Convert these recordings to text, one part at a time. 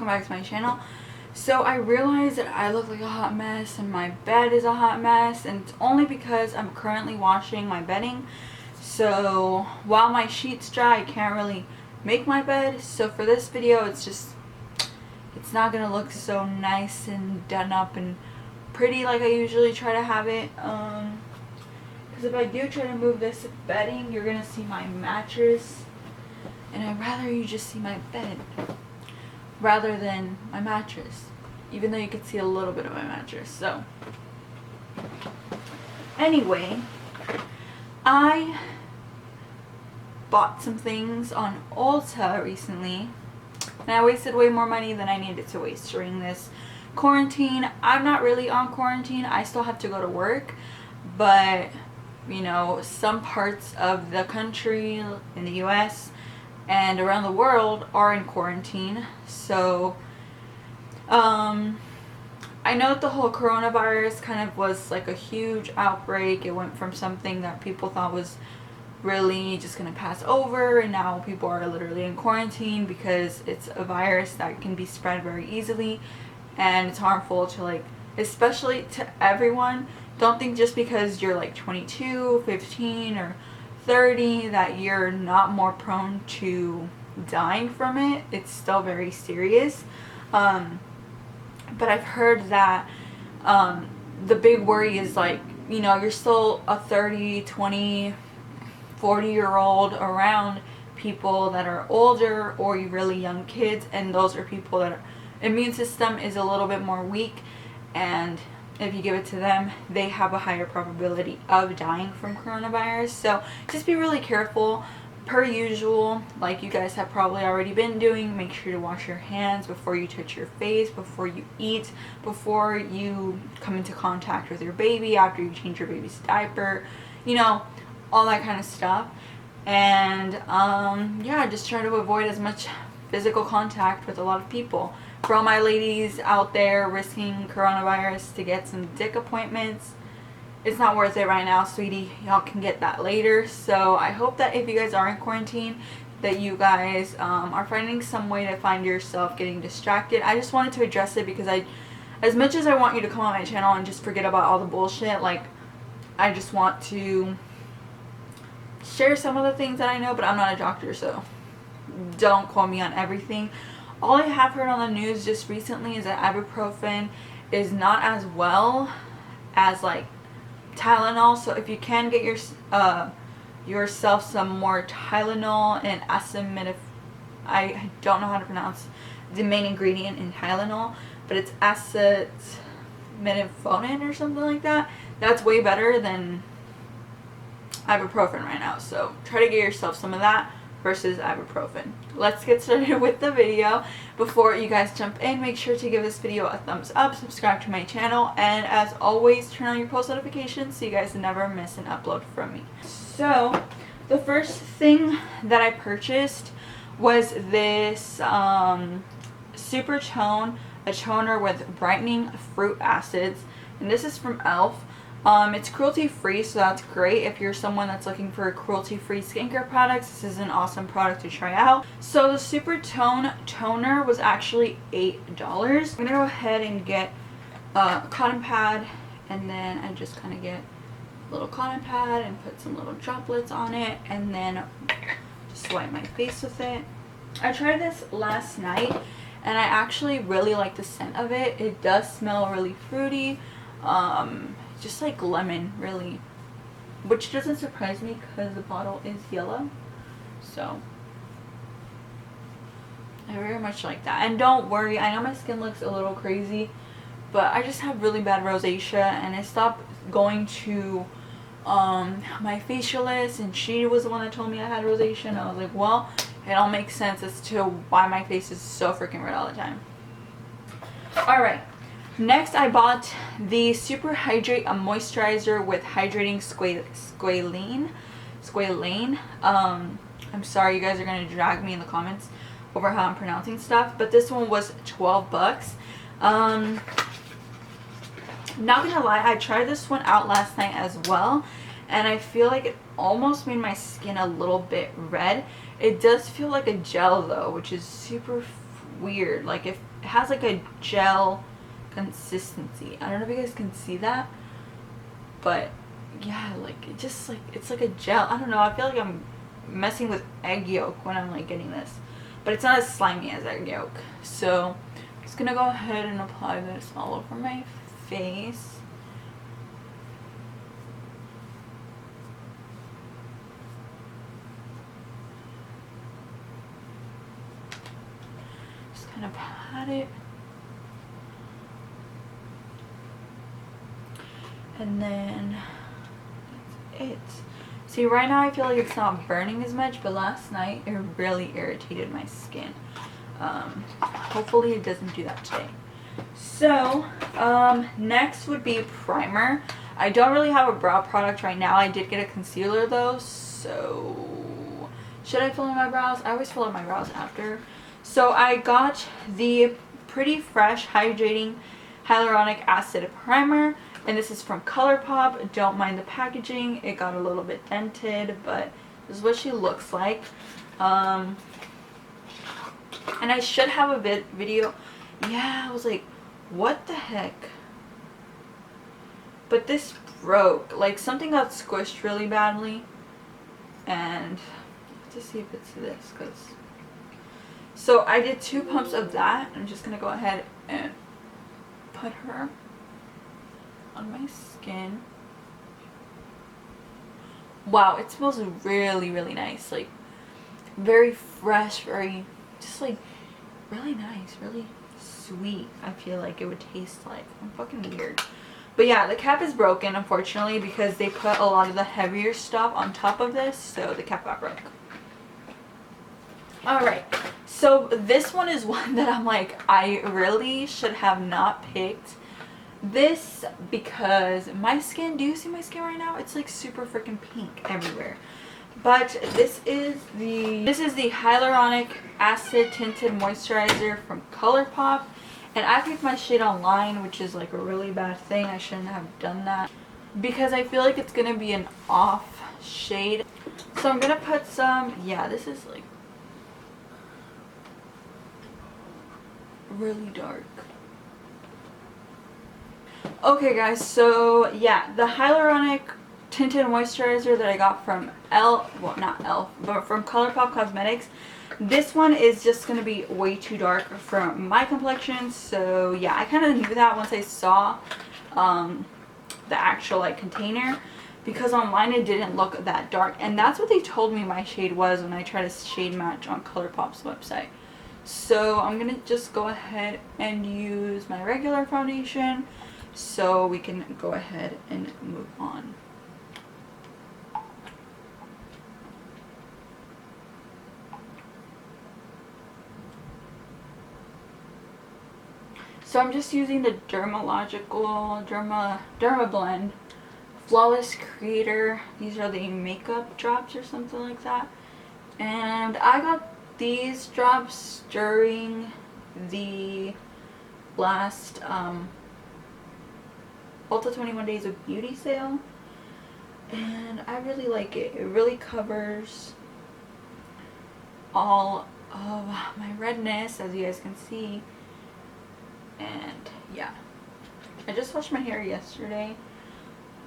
welcome back to my channel. So I realized that I look like a hot mess and my bed is a hot mess, and it's only because I'm currently washing my bedding. So while my sheets dry, I can't really make my bed. So for this video, it's not gonna look so nice and done up and pretty like I usually try to have it. Because if I do try to move this bedding, you're gonna see my mattress, and I'd rather you just see my bed rather than my mattress, even though you could see a little bit of my mattress. So anyway, I bought some things on ULTA recently, and I wasted way more money than I needed to waste during this quarantine. I'm not really on quarantine. I still have to go to work, but you know, some parts of the country in the US and around the world are in quarantine. So I know that the whole coronavirus kind of was like a huge outbreak. It went from something that people thought was really just gonna pass over, and now people are literally in quarantine because it's a virus that can be spread very easily, and it's harmful to, like, especially to everyone. Don't think just because you're like 22, 15, or 30 that you're not more prone to dying from it. It's still very serious. But I've heard that the big worry is, like, you know, you're still a 30, 20, 40-year-old around people that are older or really young kids, and those are people that are immune system is a little bit more weak, and if you give it to them, they have a higher probability of dying from coronavirus. So just be really careful. Per usual, like you guys have probably already been doing, make sure to wash your hands before you touch your face, before you eat, before you come into contact with your baby, after you change your baby's diaper, you know, all that kind of stuff. And yeah, just try to avoid as much physical contact with a lot of people. For all my ladies out there risking coronavirus to get some dick appointments, it's not worth it right now, sweetie. Y'all can get that later. So I hope that if you guys are in quarantine, that you guys are finding some way to find yourself getting distracted. I just wanted to address it because as much as I want you to come on my channel and just forget about all the bullshit, like, I just want to share some of the things that I know, but I'm not a doctor, so don't quote me on everything. All I have heard on the news just recently is that ibuprofen is not as well as, like, Tylenol. So if you can get yourself some more Tylenol and I don't know how to pronounce the main ingredient in Tylenol, but it's acetaminophen or something like that. That's way better than ibuprofen right now. So try to get yourself some of that versus ibuprofen. Let's get started with the video. Before you guys jump in, make sure to give this video a thumbs up, subscribe to my channel, and as always, turn on your post notifications so you guys never miss an upload from me. So the first thing that I purchased was this SuperTone, a toner with brightening fruit acids, and this is from e.l.f. It's cruelty free, so that's great. If you're someone that's looking for cruelty free skincare products, this is an awesome product to try out. So the SuperTone Toner was actually $8. I'm gonna go ahead and get a cotton pad, and then I just kind of get a little cotton pad and put some little droplets on it, and then just wipe my face with it. I tried this last night, and I actually really like the scent of it. It does smell really fruity. Just like lemon, really, which doesn't surprise me because the bottle is yellow. So I very much like that. And don't worry, I know my skin looks a little crazy, but I just have really bad rosacea, and I stopped going to my facialist, and she was the one that told me I had rosacea, and I was like, well, it all makes sense as to why my face is so freaking red all the time. Alright, next I bought the SuperHydrate Mouisturizer with hydrating squalane. I'm sorry, you guys are going to drag me in the comments over how I'm pronouncing stuff, but this one was 12 bucks. Not gonna lie, I tried this one out last night as well, and I feel like it almost made my skin a little bit red. It does feel like a gel though, which is super weird. Like, if it has like a gel consistency. I don't know if you guys can see that, but yeah, like it just like, it's like a gel. I don't know, I feel like I'm messing with egg yolk when I'm like getting this, but it's not as slimy as egg yolk. So I'm just gonna go ahead and apply this all over my face. Just kind of pat it. And then that's it. See, right now I feel like it's not burning as much, but last night it really irritated my skin. Hopefully it doesn't do that today. So, next would be primer. I don't really have a brow product right now. I did get a concealer though, so should I fill in my brows? I always fill in my brows after. So I got the Pretty Fresh Hydrating Hyaluronic Acid Primer. And this is from Colourpop. Don't mind the packaging. It got a little bit dented, but this is what she looks like. And I should have a video. Yeah, I was like, what the heck? But this broke. Like, something got squished really badly. And I have to see if it's this. So I did 2 pumps of that. I'm just going to go ahead and put her on my skin. Wow, it smells really, really nice. Like, very fresh, very, just like, really nice, really sweet. I feel like it would taste like. I'm fucking weird. But yeah, the cap is broken, unfortunately, because they put a lot of the heavier stuff on top of this, so the cap got broke. Alright, so this one is one that I'm like, I really should have not picked this, because my skin, do you see my skin right now? It's like super freaking pink everywhere. But this is the Hyaluronic Acid Tinted Moisturizer from Colourpop, and I picked my shade online, which is like a really bad thing. I shouldn't have done that because I feel like it's gonna be an off shade. So I'm gonna put some, yeah, this is like really dark. Okay guys, so yeah, the Hyaluronic Tinted Moisturizer that I got from from Colourpop Cosmetics. This one is just going to be way too dark for my complexion, so yeah, I kind of knew that once I saw the actual like container, because online it didn't look that dark, and that's what they told me my shade was when I tried to shade match on Colourpop's website. So I'm going to just go ahead and use my regular foundation so we can go ahead and move on. So I'm just using the Derma Blend Flawless Creator. These are the makeup drops or something like that. And I got these drops during the last Ulta 21 Days of Beauty sale. And I really like it. It really covers all of my redness, as you guys can see. And yeah, I just washed my hair yesterday,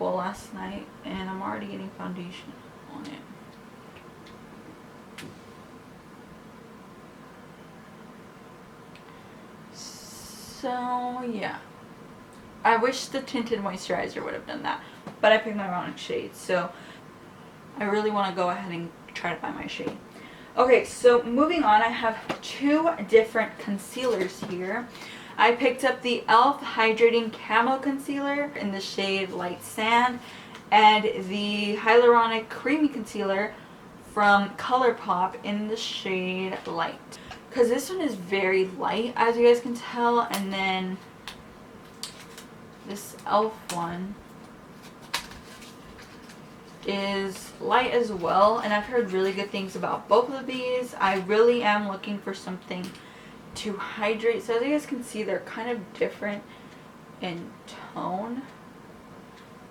well last night, and I'm already getting foundation on it. So yeah, I wish the tinted moisturizer would have done that, but I picked my wrong shade, so I really want to go ahead and try to find my shade. Okay, so moving on, I have 2 different concealers here. I picked up the e.l.f. Hydrating Camo Concealer in the shade Light Sand, and the Hyaluronic Creamy Concealer from Colourpop in the shade Light. Because this one is very light, as you guys can tell, and then this e.l.f. one is light as well, and I've heard really good things about both of these. I really am looking for something to hydrate. So as you guys can see, they're kind of different in tone.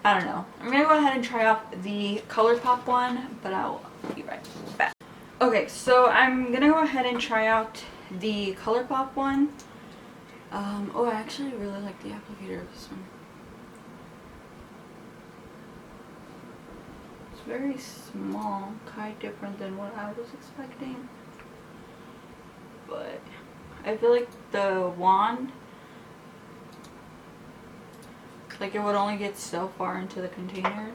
I don't know. I'm gonna go ahead and try out the Colourpop one, but I'll be right back. Okay, so I'm gonna go ahead and try out the Colourpop one. Oh, I actually really like the applicator of this one. It's very small, kind of different than what I was expecting. But I feel like the wand, like it would only get so far into the container.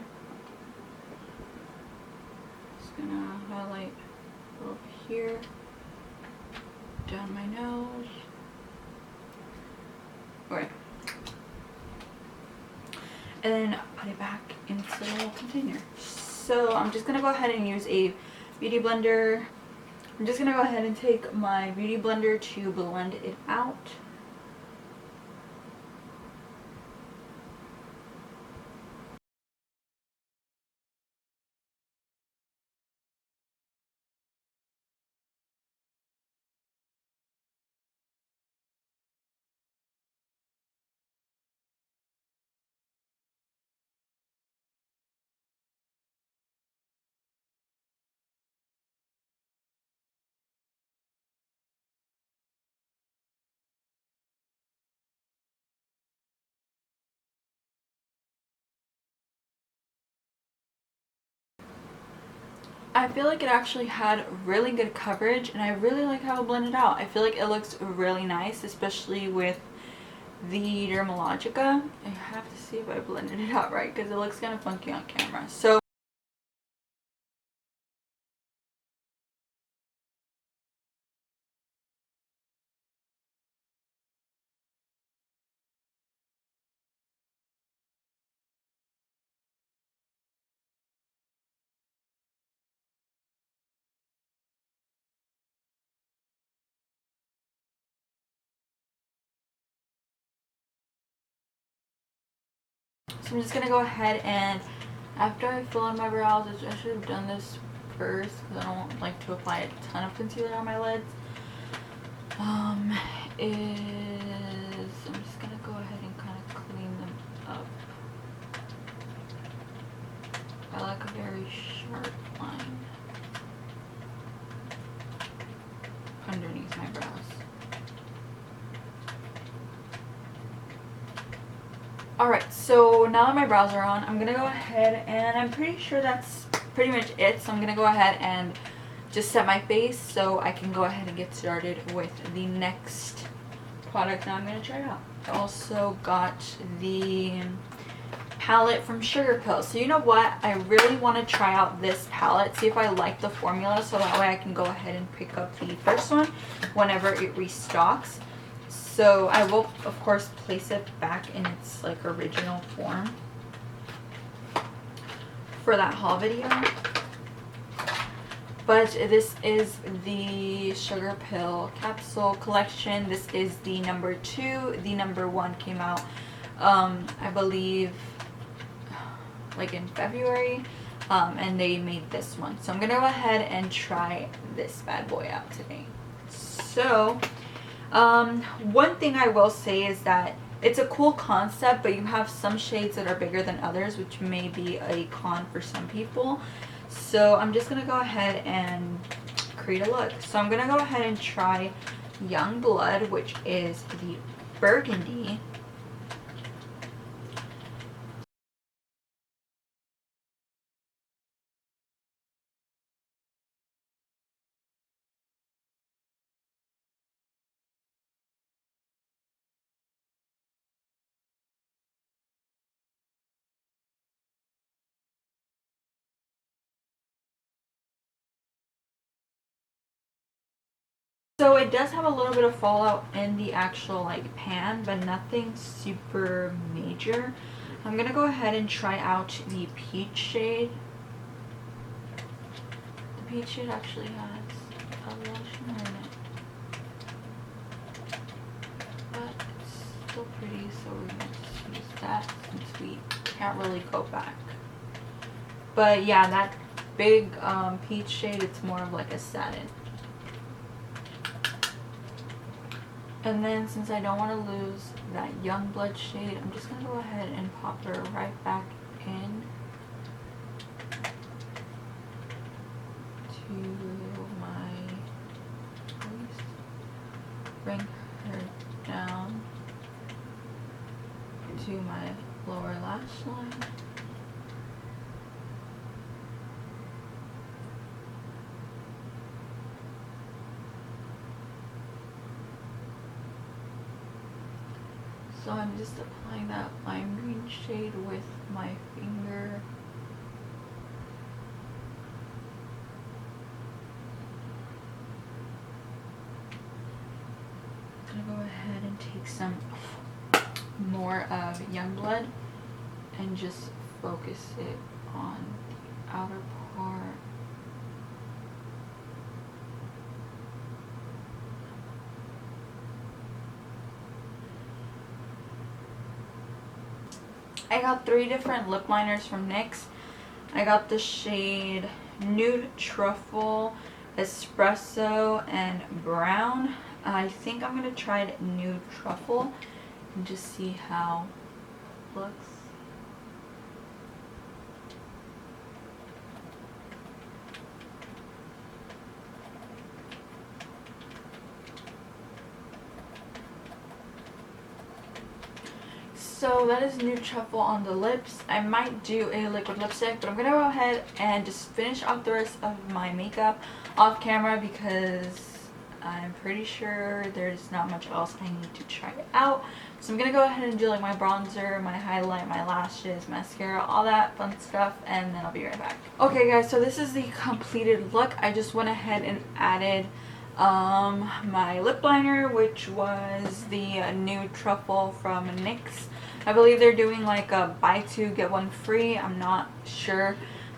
Just gonna highlight over here, down my nose. Okay. And then put it back into the little container. So I'm just gonna go ahead and use a beauty blender. I'm just gonna go ahead and take my beauty blender to blend it out. I feel like it actually had really good coverage, and I really like how it blended out. I feel like it looks really nice, especially with the Dermalogica. I have to see if I blended it out right because it looks kind of funky on camera. So I'm just going to go ahead and after I fill in my brows, I should have done this first because I don't like to apply a ton of concealer on my lids. I'm just going to go ahead and kind of clean them up. I like a very sharp line underneath my brows. Alright, so now that my brows are on, I'm going to go ahead and I'm pretty sure that's pretty much it. So I'm going to go ahead and just set my face so I can go ahead and get started with the next product that I'm going to try out. I also got the palette from Sugarpill. So you know what? I really want to try out this palette, see if I like the formula, so that way I can go ahead and pick up the first one whenever it restocks. So I will, of course, place it back in its like original form for that haul video. But this is the Sugarpill Capsule collection. This is the number 2. The number 1 came out, I believe, like in February. And they made this one. So I'm going to go ahead and try this bad boy out today. So one thing I will say is that it's a cool concept, but you have some shades that are bigger than others, which may be a con for some people. So I'm just going to go ahead and create a look. So I'm going to go ahead and try Young Blood, which is the burgundy. So it does have a little bit of fallout in the actual like pan, but nothing super major. I'm gonna go ahead and try out the peach shade. The peach shade actually has a little shimmer in it, but it's still pretty, so we're gonna just use that since we can't really go back. But yeah, that big peach shade, it's more of like a satin. And then since I don't want to lose that Young Blood shade, I'm just going to go ahead and pop her right back in to my face. Bring her down. So I'm just applying that lime green shade with my finger. I'm gonna go ahead and take some more of Youngblood and just focus it on the outer part. I got 3 different lip liners from NYX. I got the shade Nude, Truffle, Espresso, and Brown. I think I'm going to try Nude Truffle and just see how it looks. So that is Nude Truffle on the lips. I might do a liquid lipstick, but I'm going to go ahead and just finish off the rest of my makeup off camera because I'm pretty sure there's not much else I need to try out. So I'm going to go ahead and do like my bronzer, my highlight, my lashes, mascara, all that fun stuff, and then I'll be right back. Okay guys, so this is the completed look. I just went ahead and added my lip liner, which was the Nude Truffle from NYX. I believe they're doing like a buy 2 get 1 free. I'm not sure,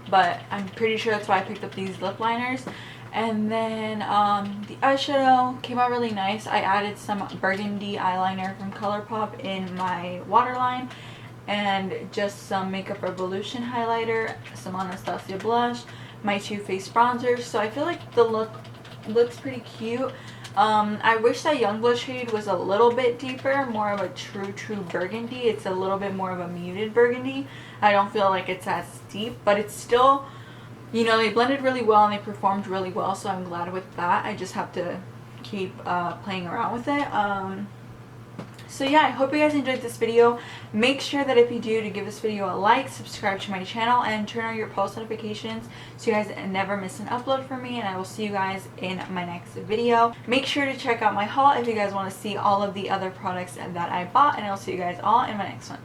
but I'm pretty sure that's why I picked up these lip liners. And then the eyeshadow came out really nice. I added some burgundy eyeliner from Colourpop in my waterline, and just some Makeup Revolution highlighter, some Anastasia blush, my Too Faced bronzer. So I feel like the look looks pretty cute. I wish that Youngblood shade was a little bit deeper, more of a true burgundy. It's a little bit more of a muted burgundy. I don't feel like it's as deep, but it's still, you know, they blended really well and they performed really well, so I'm glad with that. I just have to keep playing around with it. So yeah, I hope you guys enjoyed this video. Make sure that if you do, to give this video a like, subscribe to my channel, and turn on your post notifications so you guys never miss an upload from me, and I will see you guys in my next video. Make sure to check out my haul if you guys want to see all of the other products that I bought, and I'll see you guys all in my next one.